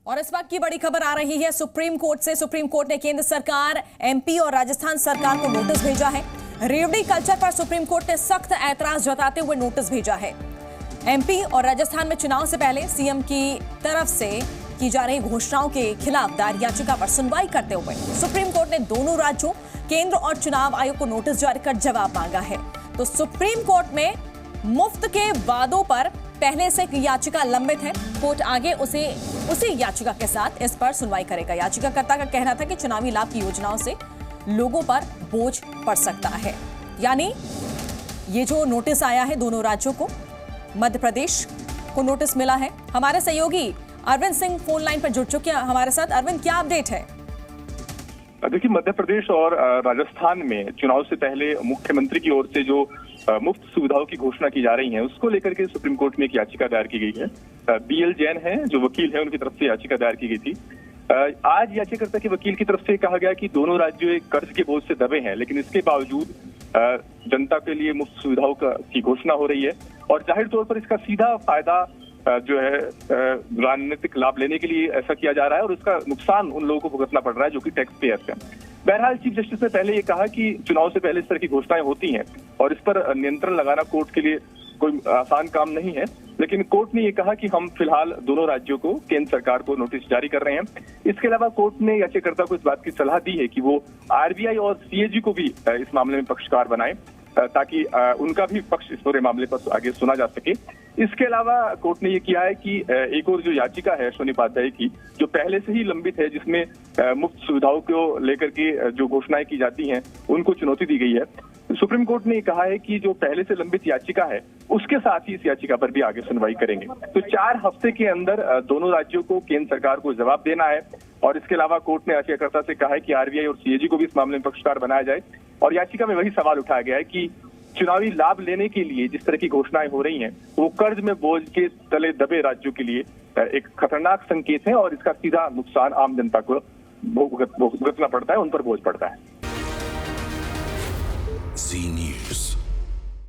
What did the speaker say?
और इस वक्त की बड़ी खबर आ रही है सुप्रीम कोर्ट से। सुप्रीम कोर्ट ने केंद्र सरकार, एमपी और राजस्थान सरकार को नोटिस भेजा है। रेवड़ी कल्चर पर सुप्रीम कोर्ट ने सख्त ऐतराज जताते हुए नोटिस भेजा है। एमपी और राजस्थान में चुनाव से पहले सीएम की तरफ से की जा रही घोषणाओं के खिलाफ दायर याचिका पर सुनवाई करते हुए सुप्रीम कोर्ट ने दोनों राज्यों, केंद्र और चुनाव आयोग को नोटिस जारी कर जवाब मांगा है। तो सुप्रीम कोर्ट में मुफ्त के वादों पर पहले से याचिका लंबित है। कोर्ट आगे उसी याचिका के साथ इस पर सुनवाई करेगा। याचिकाकर्ता का कहना था कि चुनावी लाभ की योजनाओं से लोगों पर बोझ पड़ सकता है। यानी ये जो नोटिस आया है दोनों राज्यों को, मध्य प्रदेश को नोटिस मिला है। हमारे सहयोगी अरविंद सिंह फोन लाइन पर जुड़ चुके हैं हमारे साथ। अरविंद, क्या अपडेट है? देखिए, मध्य प्रदेश और राजस्थान में चुनाव से पहले मुख्यमंत्री की ओर से जो मुफ्त सुविधाओं की घोषणा की जा रही है, उसको लेकर के सुप्रीम कोर्ट में एक याचिका दायर की गई है। बीएल जैन है जो वकील है, उनकी तरफ से याचिका दायर की गई थी। आज याचिकाकर्ता के वकील की तरफ से कहा गया कि दोनों राज्य कर्ज के बोझ से दबे हैं, लेकिन इसके बावजूद जनता के लिए मुफ्त सुविधाओं की घोषणा हो रही है और जाहिर तौर पर इसका सीधा फायदा जो है राजनीतिक लाभ लेने के लिए ऐसा किया जा रहा है और इसका नुकसान उन लोगों को भुगतना पड़ रहा है जो कि टैक्स पेयर्स हैं। बहरहाल चीफ जस्टिस ने पहले ये कहा कि चुनाव से पहले इस तरह की घोषणाएं होती हैं और इस पर नियंत्रण लगाना कोर्ट के लिए कोई आसान काम नहीं है, लेकिन कोर्ट ने ये कहा कि हम फिलहाल दोनों राज्यों को, केंद्र सरकार को नोटिस जारी कर रहे हैं। इसके अलावा कोर्ट ने याचिकाकर्ता को इस बात की सलाह दी है कि वो आरबीआई और सीएजी को भी इस मामले में पक्षकार बनाए ताकि उनका भी पक्ष इस पूरे मामले पर आगे सुना जा सके। इसके अलावा कोर्ट ने ये किया है कि एक और जो याचिका है अश्विनी उपाध्याय की, जो पहले से ही लंबित है, जिसमें मुफ्त सुविधाओं को लेकर के जो घोषणाएं की जाती हैं उनको चुनौती दी गई है, सुप्रीम कोर्ट ने कहा है कि जो पहले से लंबित याचिका है उसके साथ ही इस याचिका पर भी आगे सुनवाई करेंगे। तो 4 हफ्ते के अंदर दोनों राज्यों को, केंद्र सरकार को जवाब देना है और इसके अलावा कोर्ट ने याचिकाकर्ता से कहा है कि आरबीआई और सीएजी को भी इस मामले में पक्षकार बनाया जाए। और याचिका में वही सवाल उठाया गया है कि चुनावी लाभ लेने के लिए जिस तरह की घोषणाएं हो रही हैं वो कर्ज में बोझ के तले दबे राज्यों के लिए एक खतरनाक संकेत है और इसका सीधा नुकसान आम जनता को भुगतना पड़ता है, उन पर बोझ पड़ता है।